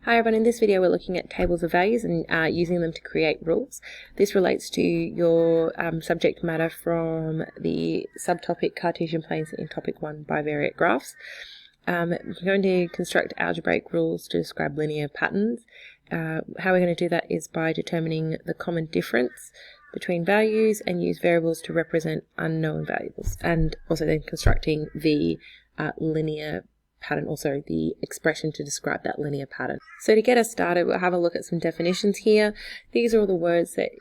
Hi everyone, in this video we're looking at tables of values and using them to create rules. This relates to your subject matter from the subtopic Cartesian planes in topic 1 bivariate graphs. We're going to construct algebraic rules to describe linear patterns. How we're going to do that is by determining the common difference between values and use variables to represent unknown variables, and also then constructing the linear pattern, also the expression to describe that linear pattern. So to get us started, we'll have a look at some definitions here. These are all the words that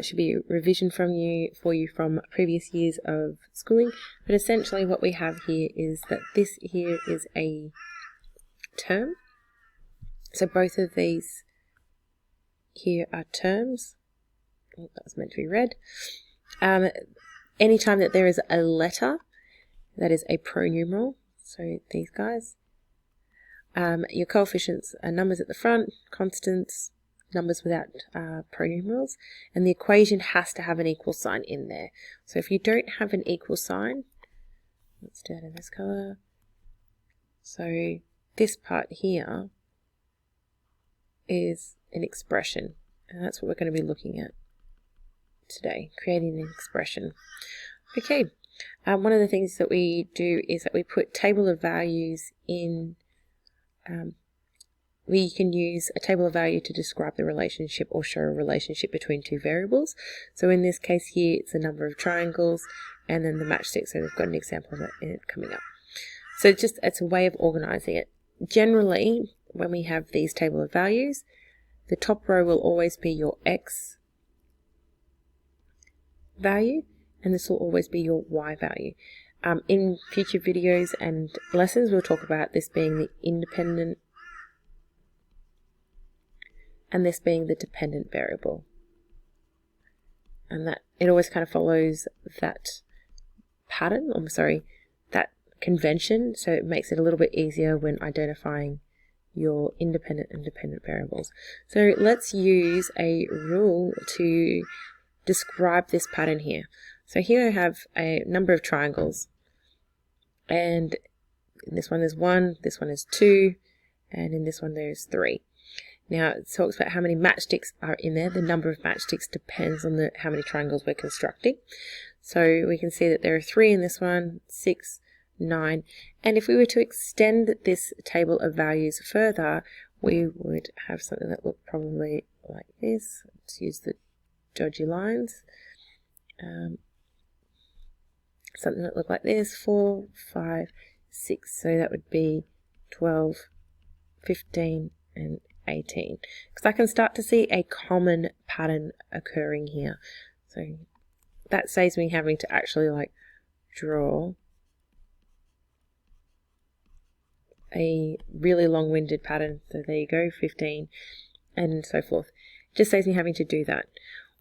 should be revision for you from previous years of schooling. But essentially what we have here is that this here is a term. So both of these here are terms. Oh, that was meant to be read. Anytime that there is a letter, that is a pronumeral. So these guys. Your coefficients are numbers at the front, constants, numbers without pronumerals, and the equation has to have an equal sign in there. So if you don't have an equal sign, let's do it in this color. So this part here is an expression, and that's what we're going to be looking at today, creating an expression. Okay. One of the things that we do is that we put table of values in. We can use a table of value to describe the relationship or show a relationship between two variables. So in this case here, it's the number of triangles and then the matchstick. So we've got an example of it coming up. So it's a way of organizing it. Generally, when we have these table of values, the top row will always be your X value, and this will always be your Y value. In future videos and lessons, we'll talk about this being the independent and this being the dependent variable. And that it always kind of follows that pattern, that convention, so it makes it a little bit easier when identifying your independent and dependent variables. So let's use a rule to describe this pattern here. So here I have a number of triangles, and in this one there's 1, this one is 2, and in this one there's 3. Now it talks about how many matchsticks are in there. The number of matchsticks depends on how many triangles we're constructing. So we can see that there are 3 in this one, 6, 9, and if we were to extend this table of values further, we would have something that looked probably like this. Let's use the dodgy lines. Something that looked like this, 4, 5, 6. So that would be 12, 15, and 18. Because I can start to see a common pattern occurring here. So that saves me having to actually draw a really long-winded pattern. So there you go, 15, and so forth. It just saves me having to do that.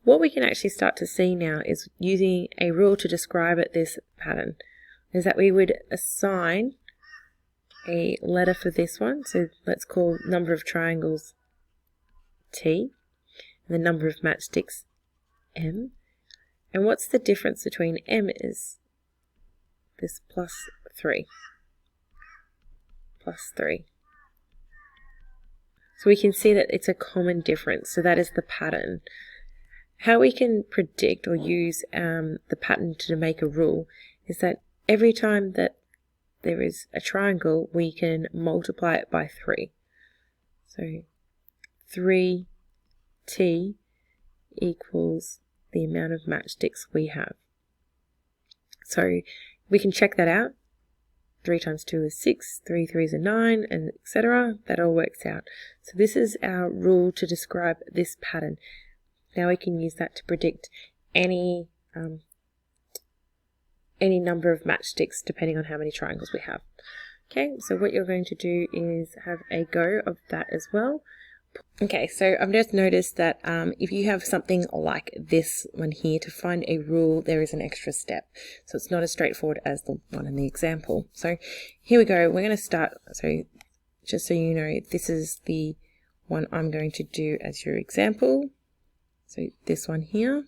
What we can actually start to see now is using a rule to describe this pattern, is that we would assign a letter for this one. So let's call number of triangles T and the number of matchsticks M. And what's the difference between M is this plus 3. Plus 3. So we can see that it's a common difference. So that is the pattern. How we can predict or use the pattern to make a rule is that every time that there is a triangle, we can multiply it by 3. So 3t equals the amount of matchsticks we have. So we can check that out. 3 times 2 is 6, 3 3s are 9, and etc. That all works out. So this is our rule to describe this pattern. Now we can use that to predict any number of matchsticks depending on how many triangles we have. Okay, so what you're going to do is have a go of that as well. Okay, so I've just noticed that if you have something like this one here, to find a rule, there is an extra step. So it's not as straightforward as the one in the example. So here we go. We're going to start. So just so you know, this is the one I'm going to do as your example. So this one here.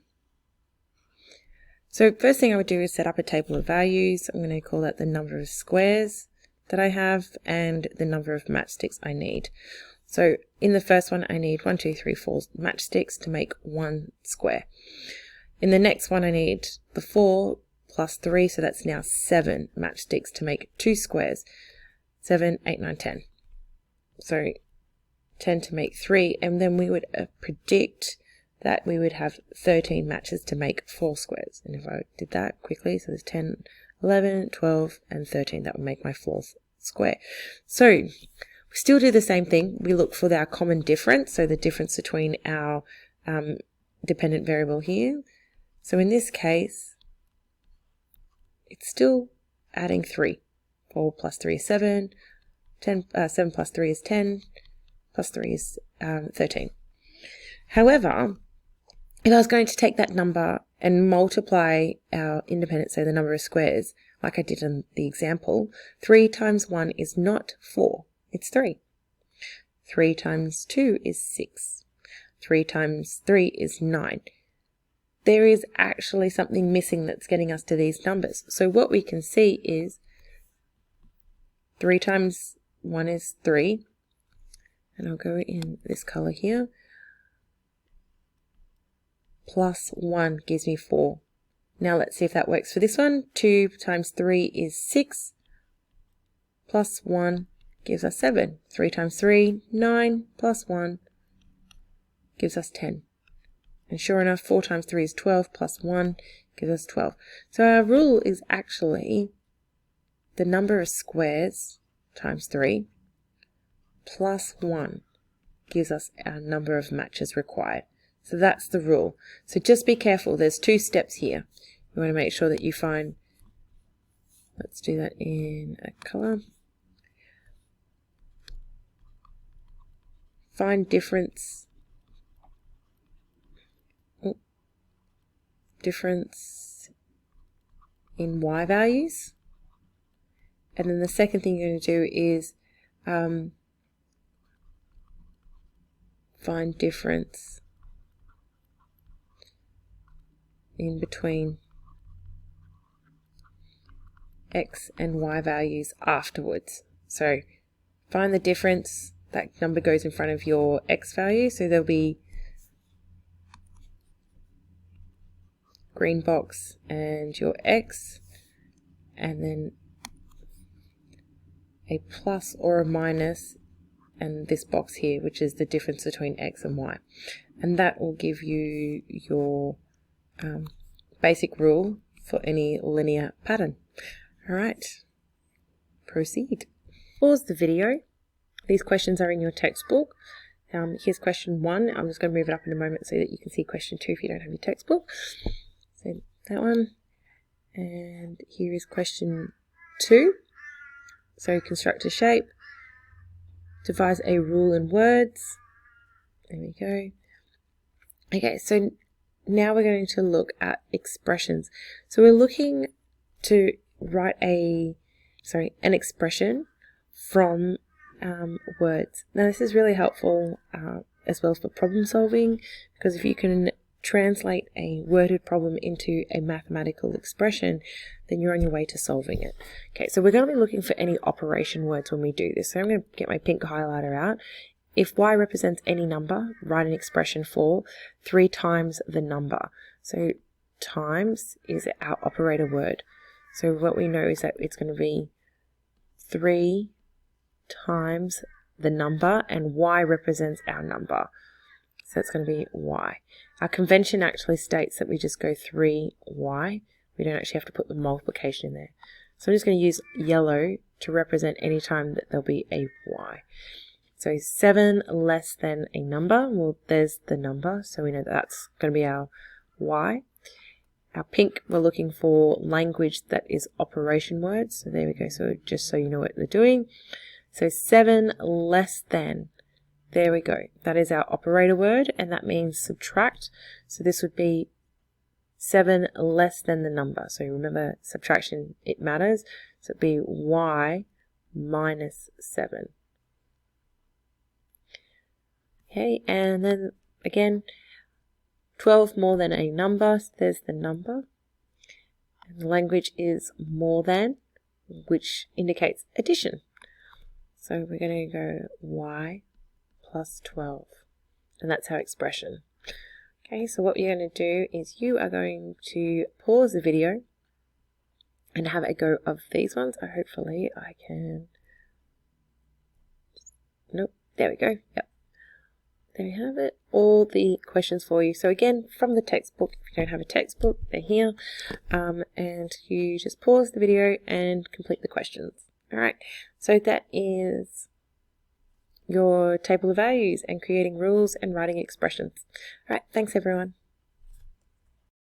So first thing I would do is set up a table of values. I'm going to call that the number of squares that I have and the number of matchsticks I need. So in the first one, I need 1, 2, 3, 4 matchsticks to make 1 square. In the next one, I need the 4 plus 3, so that's now 7 matchsticks to make 2 squares. 7, 8, 9, 10. So 10 to make 3, and then we would predict that we would have 13 matches to make 4 squares. And if I did that quickly, so there's 10, 11, 12, and 13, that would make my 4th square. So we still do the same thing. We look for our common difference, so the difference between our dependent variable here. So in this case, it's still adding 3. 4 plus 3 is 7. 7 plus 3 is 10. Plus 3 is 13. However, if I was going to take that number and multiply our independent, so the number of squares, like I did in the example, 3 times 1 is not 4, it's 3. 3 times 2 is 6. 3 times 3 is 9. There is actually something missing that's getting us to these numbers. So what we can see is 3 times 1 is 3. And I'll go in this color here. Plus 1 gives me 4. Now let's see if that works for this one. 2 times 3 is 6. Plus 1 gives us 7. 3 times 3, 9. Plus 1 gives us 10. And sure enough, 4 times 3 is 12. Plus 1 gives us 12. So our rule is actually the number of squares times 3 plus 1 gives us our number of matches required. So that's the rule. So just be careful. There's 2 steps here. You want to make sure that you find, let's do that in a color. Find difference in y values. And then the second thing you're going to do is find difference in between x and y values afterwards. So find the difference. That number goes in front of your x value, so there'll be green box and your x, and then a plus or a minus, and this box here, which is the difference between x and y. And that will give you your basic rule for any linear pattern. All right, proceed. Pause the video. These questions are in your textbook. Here's question 1. I'm just going to move it up in a moment so that you can see question 2 if you don't have your textbook. So that one. And here is question 2. So construct a shape. Devise a rule in words. There we go. Okay, so now we're going to look at expressions. So we're looking to write an expression from words. Now this is really helpful as well for problem solving, because if you can translate a worded problem into a mathematical expression, then you're on your way to solving it. Okay, so we're going to be looking for any operation words when we do this. So I'm going to get my pink highlighter out. If y represents any number, write an expression for 3 times the number. So times is our operator word. So what we know is that it's going to be 3 times the number, and y represents our number. So it's going to be y. Our convention actually states that we just go 3y. We don't actually have to put the multiplication in there. So I'm just going to use yellow to represent any time that there'll be a y. So 7 less than a number. Well, there's the number, so we know that that's going to be our y. Our pink, we're looking for language that is operation words. So there we go. So just so you know what they're doing. So 7 less than. There we go. That is our operator word, and that means subtract. So this would be 7 less than the number. So remember, subtraction, it matters. So it'd be y minus 7. Okay, and then again, 12 more than a number. So there's the number. And the language is more than, which indicates addition. So we're going to go y plus 12. And that's our expression. Okay, so what you're going to do is you are going to pause the video and have a go of these ones. Hopefully I can... Nope, there we go. Yep. There we have it. All the questions for you. So again, from the textbook, if you don't have a textbook, they're here. And you just pause the video and complete the questions. All right, so that is your table of values and creating rules and writing expressions. All right, thanks everyone.